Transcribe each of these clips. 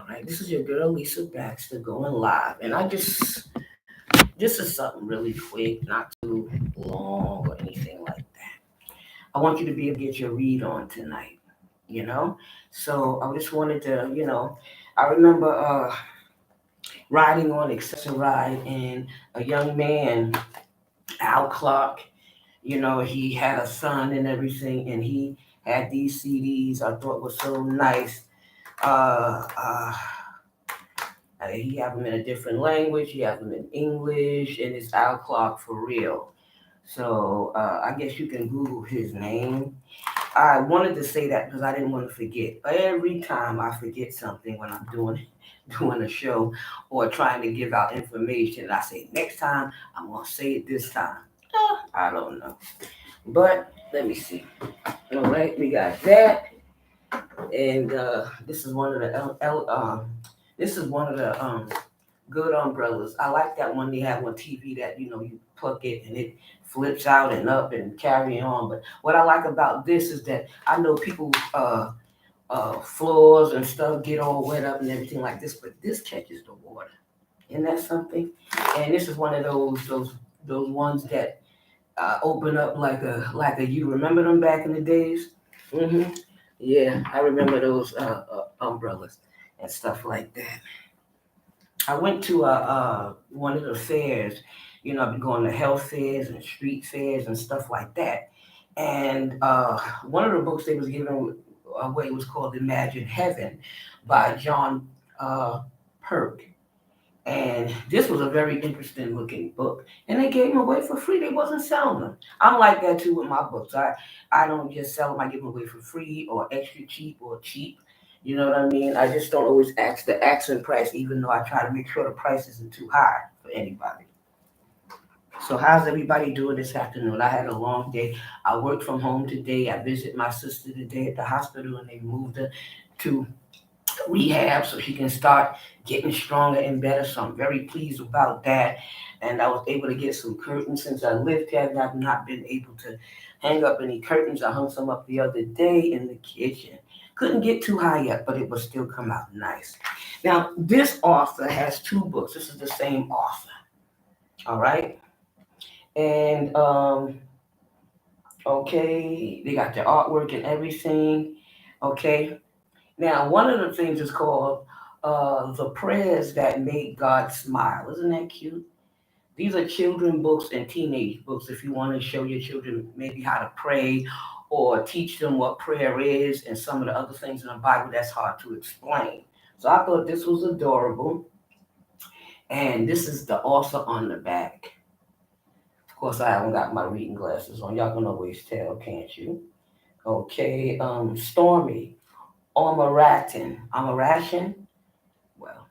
All right, this is your girl Lisa Baxter going live, and this is something really quick, not too long or anything like that. I want you to be able to get your read on tonight, you know. So I just wanted to, I remember riding on Accessoride, and a young man, Al Clark, he had a son and everything, and he had these CDs I thought was so nice. Uh, uh, he have them in a different language. He have them in English, and it's Al Clark for real. So I guess you can Google his name. I wanted to say that because I didn't want to forget. Every time I forget something when I'm doing doing a show or trying to give out information, I say next time I'm gonna say it this time. I don't know, but let me see. All right, we got that, and this is one of the this is one of the good umbrellas. I like that one they have on TV that you plug it and it flips out and up and carry on. But what I like about this is that I know people floors and stuff get all wet up and everything like this, but this catches the water. Isn't that something? And this is one of those ones that open up like a you remember them back in the days? hmm Yeah, I remember those umbrellas and stuff like that. I went to one of the fairs. I've been going to health fairs and street fairs and stuff like that. And one of the books they was giving away was called Imagine Heaven by John uh, Perk. And this was a very interesting looking book. And they gave them away for free. They wasn't selling them. I'm like that too with my books. I don't just sell them. I give them away for free or extra cheap or cheap. You know what I mean? I just don't always ask the accent price, even though I try to make sure the price isn't too high for anybody. So how's everybody doing this afternoon? I had a long day. I worked from home today. I visited my sister today at the hospital, and they moved her to rehab so she can start getting stronger and better. So I'm very pleased about that. And I was able to get some curtains since I lived here. And I've not been able to hang up any curtains. I hung some up the other day in the kitchen. Couldn't get too high yet, but it will still come out nice. Now, this author has two books. This is the same author. All right. And okay, they got their artwork and everything. Okay. Now, one of the things is called The Prayers That Make God Smile. Isn't that cute? These are children books and teenage books if you want to show your children maybe how to pray or teach them what prayer is and some of the other things in the Bible that's hard to explain. So I thought this was adorable. And this is the author on the back. Of course, I haven't got my reading glasses on. Y'all can always tell, can't you? Okay, Stormy. Omaratin. Omarashin? Well,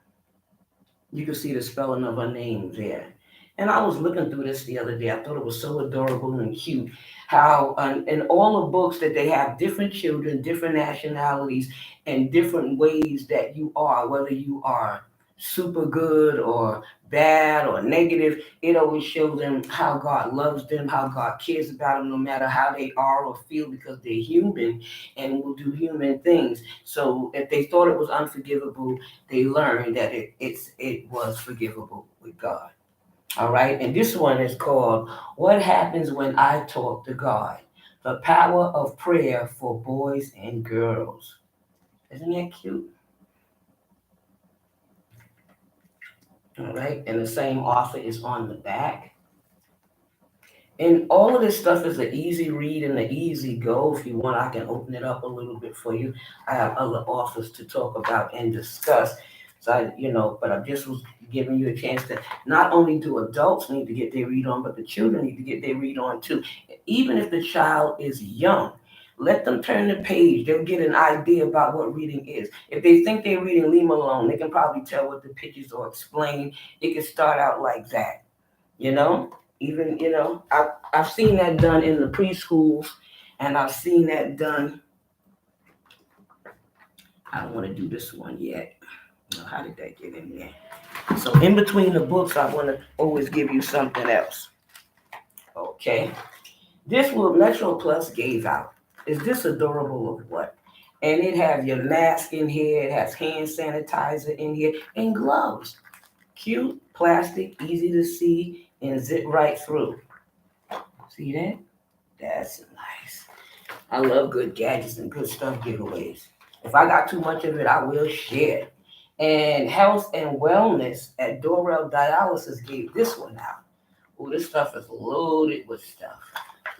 you can see the spelling of her name there. And I was looking through this the other day. I thought it was so adorable and cute. How in all the books that they have different children, different nationalities, and different ways that you are, whether you are super good or bad or negative, it always shows them how God loves them, how God cares about them, no matter how they are or feel, because they're human and will do human things. So if they thought it was unforgivable, they learned that it was forgivable with God. All right. And this one is called What Happens When I Talk to God? The Power of Prayer for Boys and Girls. Isn't that cute? All right. And the same author is on the back. And all of this stuff is an easy read and an easy go. If you want, I can open it up a little bit for you. I have other authors to talk about and discuss. So but I just was giving you a chance to not only do adults need to get their read on, but the children need to get their read on too. Even if the child is young, let them turn the page. They'll get an idea about what reading is. If they think they're reading, leave them alone. They can probably tell what the pictures or explain. It can start out like that, you know? Even, I've seen that done in the preschools, and I've seen that done. I don't want to do this one yet. How did that get in there? So in between the books, I want to always give you something else. Okay. This what Metro Plus gave out. Is this adorable or what? And it has your mask in here, it has hand sanitizer in here, and gloves. Cute, plastic, easy to see, and zip right through. See that? That's nice. I love good gadgets and good stuff giveaways. If I got too much of it, I will share. And health and wellness at Dorel Dialysis gave this one out. Oh, this stuff is loaded with stuff.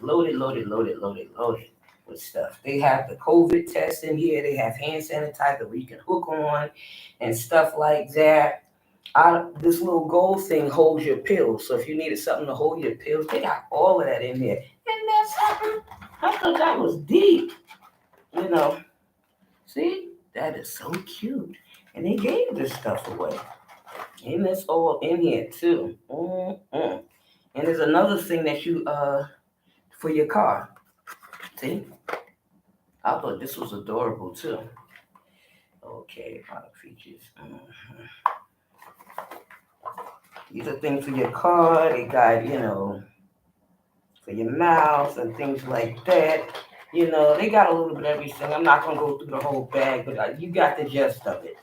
Loaded, loaded, loaded, loaded, loaded with stuff. They have the COVID test in here. They have hand sanitizer where you can hook on and stuff like that. This little gold thing holds your pills. So if you needed something to hold your pills, they got all of that in there. And that's something. I thought that was deep. You know, see, that is so cute. And they gave this stuff away. And it's all in here too. Mm-mm. And there's another thing that you for your car. See, I thought this was adorable too. Okay, product features. These are things for your car. They got, for your mouth and things like that. They got a little bit of everything. I'm not gonna go through the whole bag, but you got the gist of it.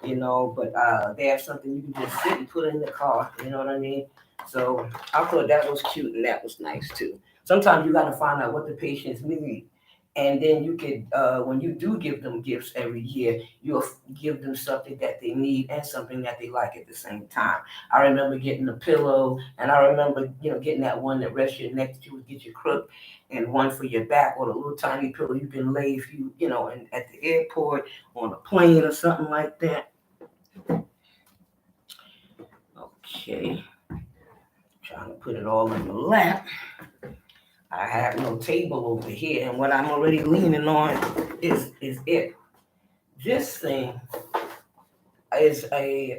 But they have something you can just sit and put in the car. You know what I mean? So I thought that was cute and that was nice too. Sometimes you got to find out what the patients need, and then you could, when you do give them gifts every year, you'll give them something that they need and something that they like at the same time. I remember getting a pillow, and I remember, getting that one that rests your neck that you would get your crook, and one for your back, or the little tiny pillow you can lay if at the airport, on a plane or something like that. Okay, trying to put it all in the lap. I have no table over here, and what I'm already leaning on is it. This thing is a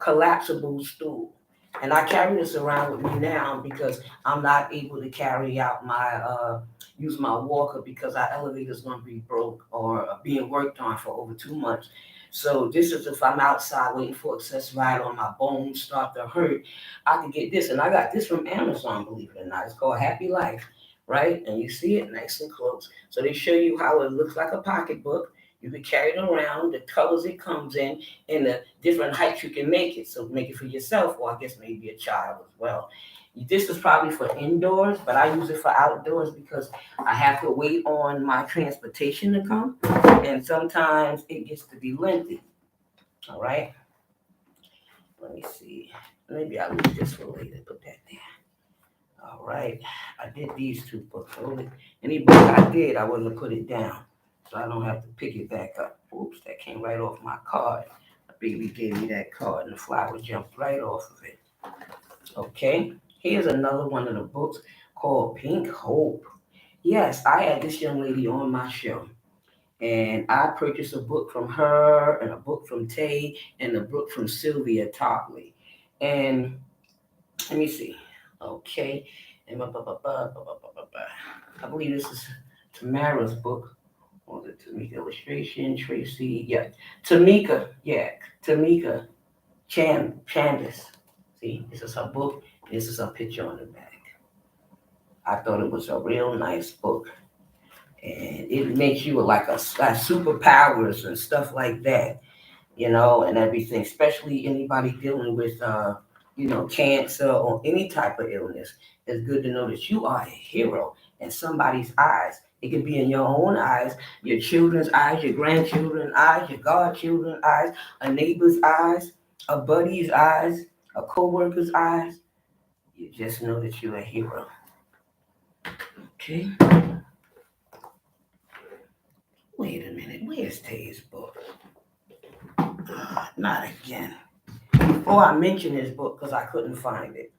collapsible stool, and I carry this around with me now because I'm not able to carry out my use my walker because our elevator is going to be broke or being worked on for over 2 months. So this is if I'm outside waiting for accessory or my bones start to hurt, I can get this, and I got this from Amazon. Believe it or not, it's called Happy Life, right? And you see it nice and close. So they show you how it looks like a pocketbook. You can carry it around, the colors it comes in, and the different heights you can make it. So make it for yourself, or I guess maybe a child as well. This is probably for indoors, but I use it for outdoors because I have to wait on my transportation to come, and sometimes it gets to be lengthy. All right. Let me see. Maybe I'll leave this for later. Put that there. All right. I did these two books. Any book I did, I wasn't put it down, so I don't have to pick it back up. Oops, that came right off my card. A baby gave me that card, and the flower jumped right off of it. Okay, here's another one of the books called Pink Hope. Yes, I had this young lady on my show, and I purchased a book from her, and a book from Tay, and a book from Sylvia Topley. And let me see. Okay, and I believe this is Tamara's book. Was it Tamika illustration? Tracy, yeah, Tamika, yeah, Tamika Chandis. See, this is her book. This is her picture on the back. I thought it was a real nice book, and it makes you like superpowers and stuff like that, and everything. Especially anybody dealing with, cancer or any type of illness. It's good to know that you are a hero in somebody's eyes. It could be in your own eyes, your children's eyes, your grandchildren's eyes, your godchildren's eyes, a neighbor's eyes, a buddy's eyes, a co-worker's eyes. You just know that you're a hero. Okay. Wait a minute. Where's Tay's book? Not again. Oh, I mentioned this book because I couldn't find it.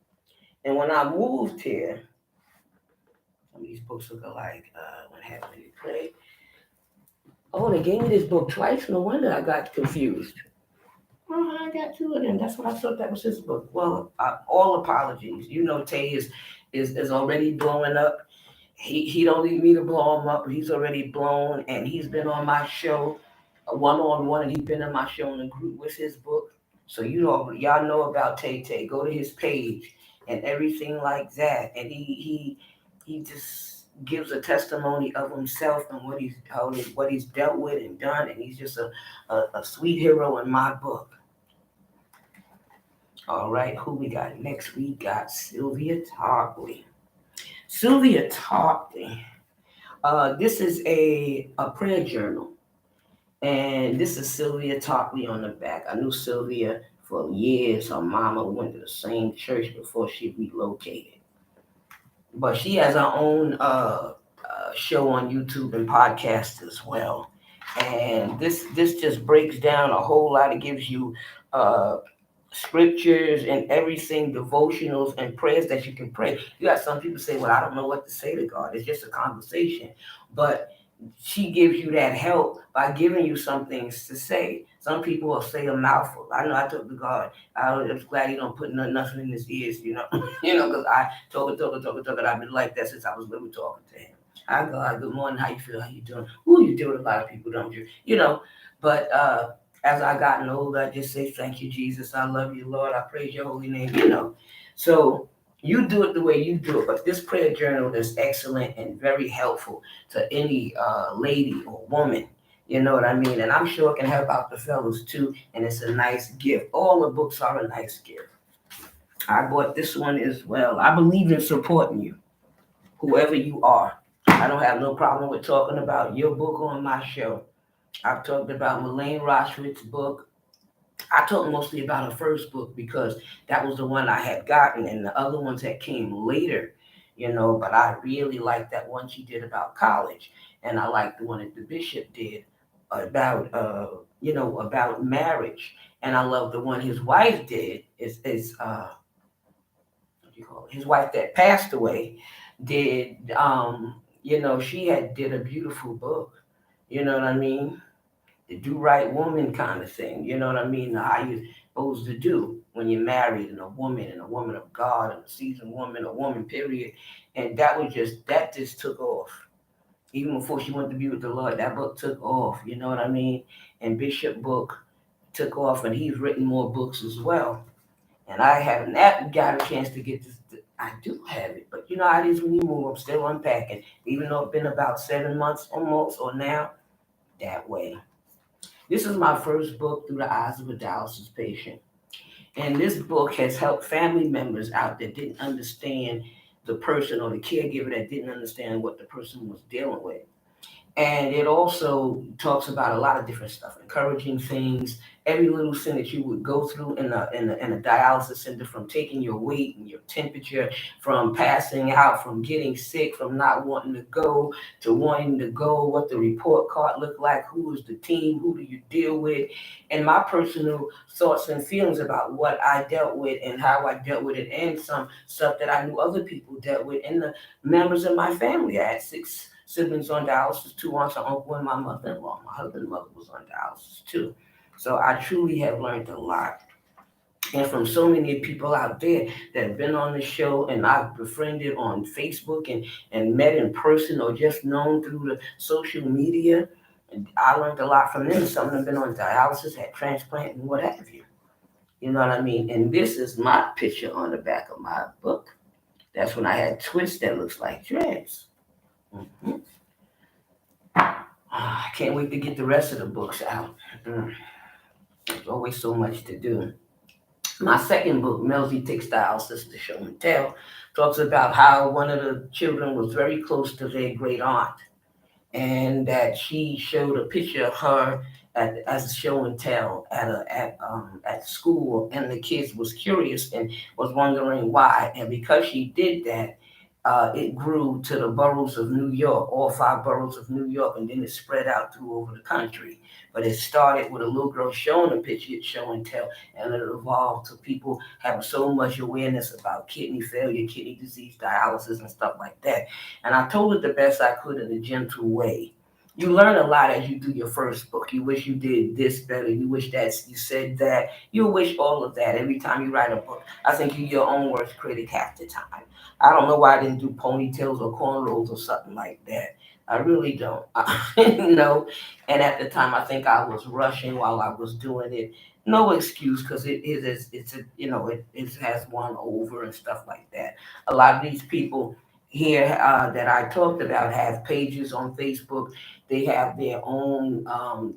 And when I moved here, some of these books look alike. What happened to play? Oh, they gave me this book twice. No wonder I got confused. Oh, I got two of them. That's what I thought that was his book. Well, all apologies. Tay is already blowing up. He don't need me to blow him up. He's already blown, and he's been on my show, one on one, and he's been in my show in the group with his book. So y'all know about Tay. Go to his page and everything like that. And he just gives a testimony of himself and what he's dealt with and done, and he's just a sweet hero in my book. All right, who we got next? We got Sylvia Tarpley. Sylvia Tarpley. This is a prayer journal. And this is Sylvia Tarpley on the back. I knew Sylvia for years. Her mama went to the same church before she relocated. But she has her own show on YouTube and podcast as well. And this just breaks down a whole lot. It gives you uh, scriptures and everything, devotionals and prayers that you can pray. You got some people say, well, I don't know what to say to God. It's just a conversation. But she gives you that help by giving you some things to say. Some people will say a mouthful. I know I talk to God. I was glad he don't put nothing in his ears, because I talk, and I've been like that since I was little talking to him. Hi God, good morning, how you feel, how you doing? Ooh, you deal with a lot of people, don't you? But as I gotten older, I just say, thank you, Jesus. I love you, Lord. I praise your holy name. So you do it the way you do it. But this prayer journal is excellent and very helpful to any lady or woman. You know what I mean? And I'm sure it can help out the fellows too. And it's a nice gift. All the books are a nice gift. I bought this one as well. I believe in supporting you, whoever you are. I don't have no problem with talking about your book on my show. I've talked about Melaine Rochwitz's book. I talked mostly about her first book because that was the one I had gotten, and the other ones that came later, But I really liked that one she did about college, and I liked the one that the bishop did about marriage, and I love the one his wife did. Is what do you call it? His wife that passed away did. She had did a beautiful book. You know what I mean? The do right woman kind of thing. You know what I mean? How you're supposed to do when you're married and a woman of God and a seasoned woman, a woman, period. And that just took off. Even before she went to be with the Lord, that book took off. You know what I mean? And Bishop book took off, and he's written more books as well. And I haven't got a chance to get this. I do have it, but you know how it is when you move. I'm still unpacking, even though it's been about 7 months almost, or now that way. This is my first book through the eyes of a dialysis patient. And this book has helped family members out that didn't understand the person, or the caregiver that didn't understand what the person was dealing with. And it also talks about a lot of different stuff, encouraging things, every little thing that you would go through in a dialysis center, from taking your weight and your temperature, from passing out, from getting sick, from not wanting to go to wanting to go, what the report card looked like, who is the team, who do you deal with, and my personal thoughts and feelings about what I dealt with and how I dealt with it, and some stuff that I knew other people dealt with, and the members of my family. I had 6 siblings on dialysis, 2 aunts, an uncle, and my mother-in-law. My husband's mother was on dialysis too. So I truly have learned a lot. And from so many people out there that have been on the show, and I've befriended on Facebook and met in person, or just known through the social media. And I learned a lot from them. Some of them have been on dialysis, had transplant, and what have you. You know what I mean? And this is my picture on the back of my book. That's when I had twists that looks like dreads. Mm-hmm. I can't wait to get the rest of the books out. There's always so much to do. My second book, Melzy Takes Dialysis to Show and Tell, talks about how one of the children was very close to their great aunt, and that she showed a picture of her as a show and tell at school, and the kids was curious and was wondering why. And because she did that, it grew to the boroughs of New York, all 5 boroughs of New York, and then it spread out through over the country. But it started with a little girl showing a picture at show and tell, and it evolved to people having so much awareness about kidney failure, kidney disease, dialysis, and stuff like that. And I told it the best I could in a gentle way. You learn a lot as you do your first book. You wish you did this better. You wish that you said that. You wish all of that every time you write a book. I think you're your own worst critic half the time. I don't know why I didn't do ponytails or cornrows or something like that. I really don't. And at the time, I think I was rushing while I was doing it. No excuse, because it has one over and stuff like that. A lot of these people here that I talked about have pages on Facebook. They have their own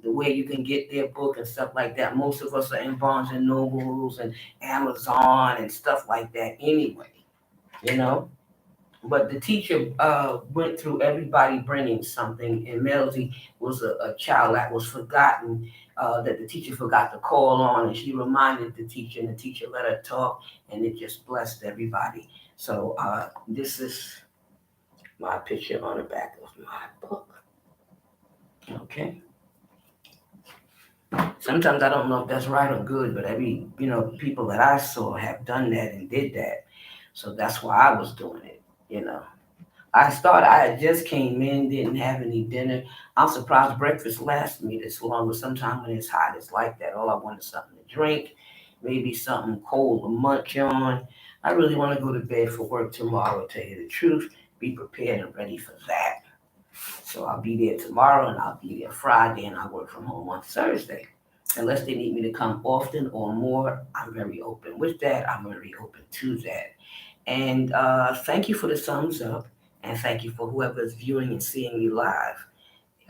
the way you can get their book and stuff like that. Most of us are in Barnes and Nobles and Amazon and stuff like that anyway, you know. But the teacher went through everybody bringing something, and Melody was a child that was forgotten, that the teacher forgot to call on, and she reminded the teacher, and the teacher let her talk, and it just blessed everybody. So this is my picture on the back of my book. Okay. Sometimes I don't know if that's right or good, but every people that I saw have done that and did that, so that's why I was doing it. You know. I had just came in, didn't have any dinner. I'm surprised breakfast lasted me this long, but sometimes when it's hot, it's like that. All I want is something to drink, maybe something cold to munch on. I really want to go to bed for work tomorrow, tell you the truth. Be prepared and ready for that. So I'll be there tomorrow and I'll be there Friday and I work from home on Thursday. Unless they need me to come often or more, I'm very open with that. I'm very open to that. And thank you for the thumbs up. And thank you for whoever's viewing and seeing you live.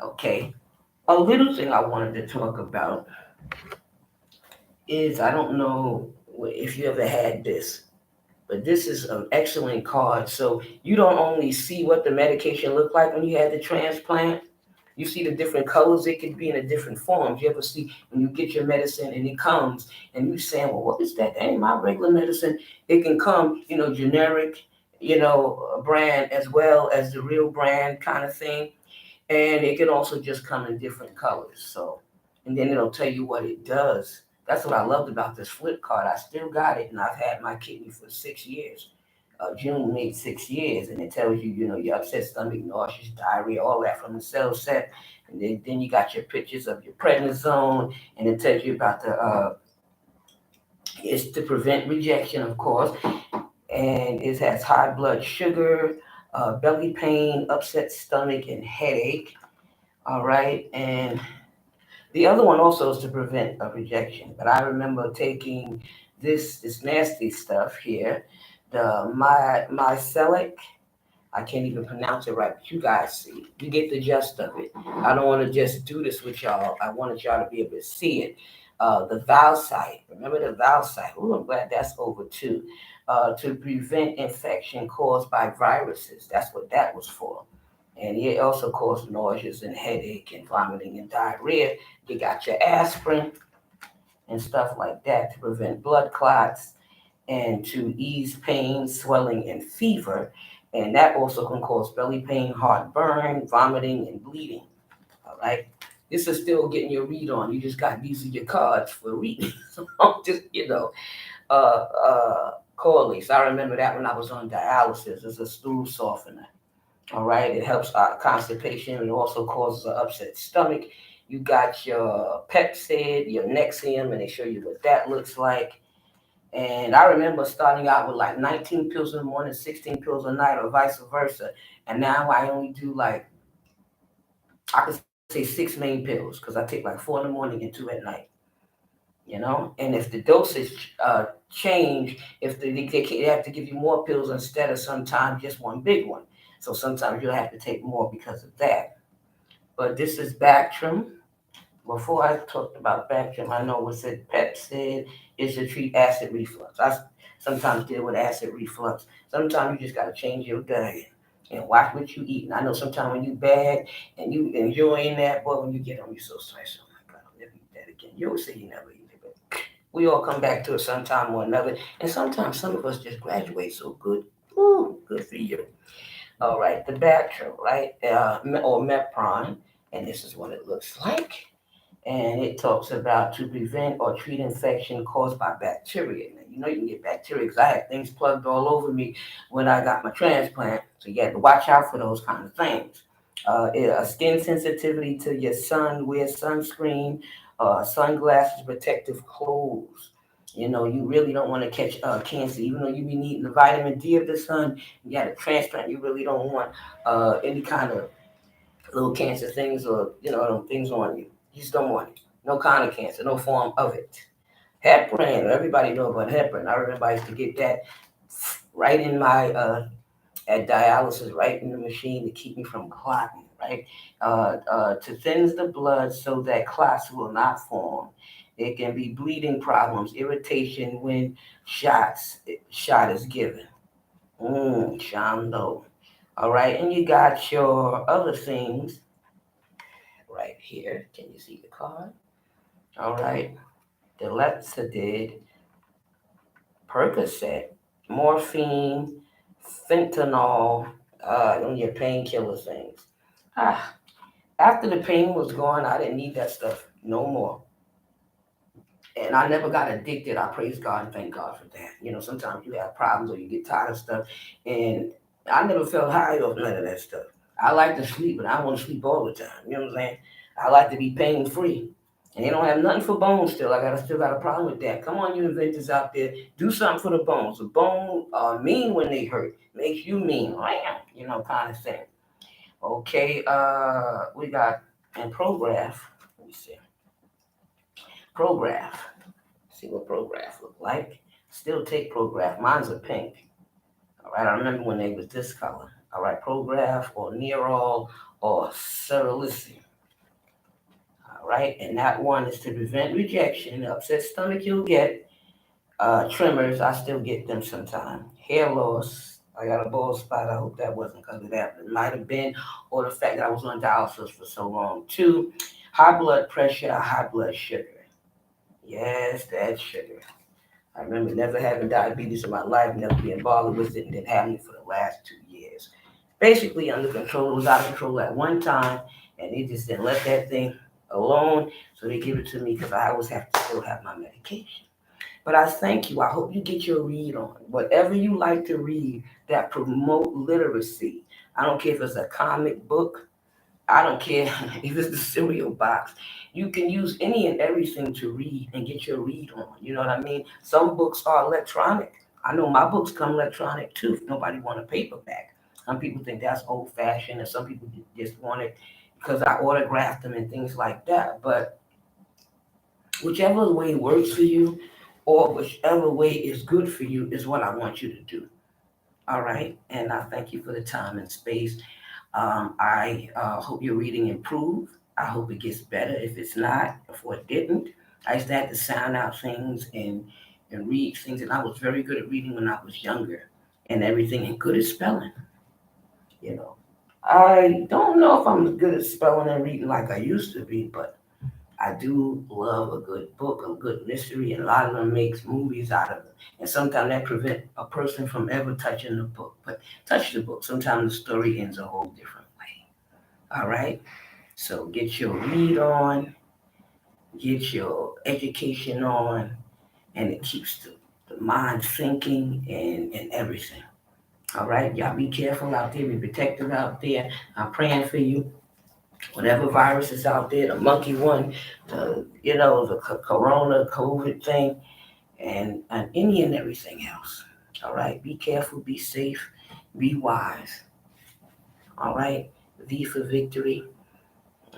Okay. A little thing I wanted to talk about is I don't know if you ever had this, but this is an excellent card. So you don't only see what the medication looked like when you had the transplant, you see the different colors it could be in the different forms. You ever see when you get your medicine and it comes and you saying, well, what is that? That ain't my regular medicine. It can come, generic, brand as well as the real brand kind of thing. And it can also just come in different colors. So, and then it'll tell you what it does. That's what I loved about this flip card. I still got it, and I've had my kidney for 6 years. June made 6 years, and it tells you, your upset stomach, nauseous, diarrhea, all that from the cell set. And then you got your pictures of your prednisone, and it tells you about it's to prevent rejection, of course, and it has high blood sugar, belly pain, upset stomach, and headache. All right, and the other one also is to prevent a rejection. But I remember taking this nasty stuff here, the mycelic. I can't even pronounce it right, but you guys see. You get the gist of it. I don't want to just do this with y'all. I wanted y'all to be able to see it. The valsite. Remember the valsite? Oh, I'm glad that's over too. To prevent infection caused by viruses. That's what that was for. And it also causes nausea and headache and vomiting and diarrhea. You got your aspirin and stuff like that to prevent blood clots and to ease pain, swelling, and fever. And that also can cause belly pain, heartburn, vomiting, and bleeding. All right. This is still getting your read on. You just got these are your cards for reading. So just, Corliss. I remember that when I was on dialysis. It's a stool softener. All right. It helps constipation. It also causes an upset stomach. You got your Pepsid, your Nexium, and they show you what that looks like. And I remember starting out with like 19 pills in the morning, 16 pills a night, or vice versa. And now I only do like, I could say 6 main pills because I take like 4 in the morning and 2 at night. And if the dosage change, if they have to give you more pills instead of sometimes just one big one. So sometimes you'll have to take more because of that. But this is Bactrim. Before I talked about Bactrim, I know what said Pepsid is to treat acid reflux. I sometimes deal with acid reflux. Sometimes you just got to change your diet and watch what you eat. And I know sometimes when you bad and you enjoying that, boy, when you get home, you're so stressed. Oh my God, I'll never eat that again. You always say you never eat it, but we all come back to it sometime or another. And sometimes some of us just graduate so good. Ooh, good for you. All right, the Bactrim, right? Or Mepron. And this is what it looks like, and it talks about to prevent or treat infection caused by bacteria. Now, you can get bacteria because I had things plugged all over me when I got my transplant, so you had to watch out for those kind of things. Skin sensitivity to your sun, wear sunscreen, sunglasses, protective clothes. You really don't want to catch cancer, even though you be needing the vitamin D of the sun. You got a transplant, you really don't want any kind of little cancer things or things on you. You just don't want it. No kind of cancer, no form of it. Heparin, everybody know about heparin. I remember I used to get that right in my at dialysis right in the machine to keep me from clotting, right? To thins the blood so that clots will not form. It can be bleeding problems, irritation when shot is given. Shando. All right, and you got your other things right here. Can you see the card? All right, the Lexidid, Percocet, morphine, fentanyl, and your painkiller things. Ah, after the pain was gone, I didn't need that stuff no more. And I never got addicted. I praise God and thank God for that. Sometimes you have problems or you get tired of stuff, and I never felt high off none of that stuff. I like to sleep, but I don't want to sleep all the time. You know what I'm saying? I like to be pain free. And they don't have nothing for bones still. Still got a problem with that. Come on, you inventors out there, do something for the bones. The bones are mean when they hurt. Makes you mean, kind of thing. Okay, we got and Prograph. Let me see. Prograph. See what Prograph look like. Still take Prograph. Mine's a pink. All right, I remember when they was this color. All right, Prograph or Nerol or Cerelicin. All right, and that one is to prevent rejection, upset stomach you'll get, tremors, I still get them sometimes. Hair loss, I got a bald spot. I hope that wasn't because of that. But it might have been, or the fact that I was on dialysis for so long. Two, high blood pressure, high blood sugar. Yes, that's sugar. I remember never having diabetes in my life, never being bothered with it, and then having it for the last 2 years. Basically under control. It was out of control at one time, and they just didn't let that thing alone. So they give it to me because I always have to still have my medication. But I thank you. I hope you get your read on. Whatever you like to read that promote literacy. I don't care if it's a comic book. I don't care if it's the cereal box. You can use any and everything to read and get your read on. You know what I mean? Some books are electronic. I know my books come electronic too. If nobody want a paperback. Some people think that's old fashioned, and some people just want it because I autographed them and things like that. But whichever way works for you, or whichever way is good for you, is what I want you to do. All right. And I thank you for the time and space. I hope your reading improves. I hope it gets better. If it's not, before it didn't, I used to have to sound out things and read things, and I was very good at reading when I was younger, and everything, and good at spelling. You know, I don't know if I'm as good at spelling and reading like I used to be, but I do love a good book, a good mystery, and a lot of them makes movies out of it. And sometimes that prevent a person from ever touching the book. But touch the book. Sometimes the story ends a whole different way. All right. So get your read on, get your education on, and it keeps the mind thinking and everything. All right. Y'all be careful out there. Be protective out there. I'm praying for you. Whatever virus is out there, the monkey one, the corona, COVID thing, and any and everything else. All right, be careful, be safe, be wise. All right, V for victory.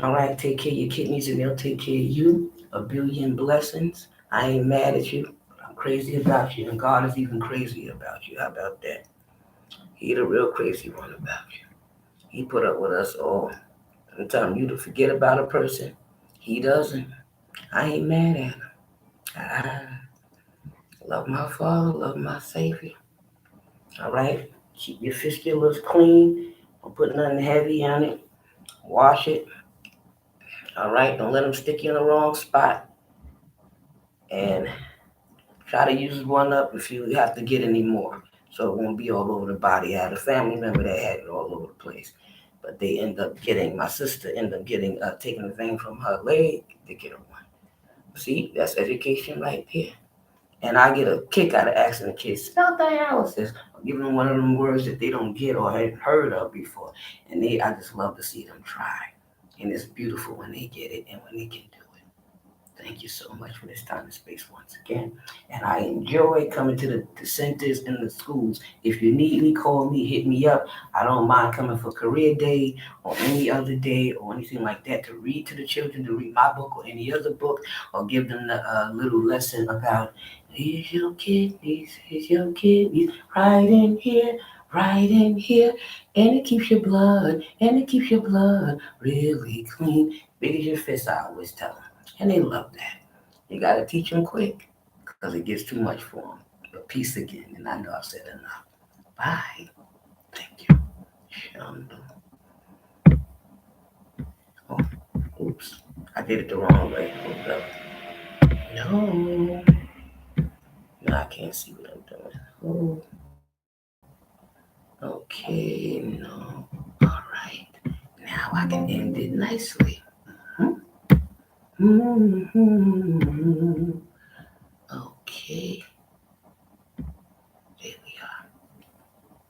All right, take care of your kidneys and they'll take care of you. A billion blessings. I ain't mad at you. I'm crazy about you, and God is even crazier about you. How about that? He the real crazy one about you. He put up with us all. I'm telling you to forget about a person. He doesn't. I ain't mad at him. I love my Father, love my Savior. All right? Keep your fistulas clean. Don't put nothing heavy on it. Wash it. All right? Don't let them stick you in the wrong spot. And try to use one up if you have to get any more. So it won't be all over the body. I had a family member that had it all over the place. But they end up getting, my sister ended up getting, taking a vein from her leg to get her one. See, that's education right there. And I get a kick out of asking the kids, spell dialysis, or giving them one of them words that they don't get or hadn't heard of before. And I just love to see them try. And it's beautiful when they get it and when they can do it. Thank you so much for this time and space once again. And I enjoy coming to the centers and the schools. If you need me, call me, hit me up. I don't mind coming for career day or any other day or anything like that to read to the children, to read my book or any other book, or give them the little lesson about here's your kidneys right in here, right in here, and it keeps your blood really clean. Big as your fist, I always tell them, and they love that. You gotta teach them quick, cause it gets too much for them. But peace again, and I know I've said enough. Bye. Thank you. Shundo. Oh, oops, I did it the wrong way. Hold up. No, no, I can't see what I'm doing. Oh, okay, no. All right. Now I can end it nicely. Hmm. Okay.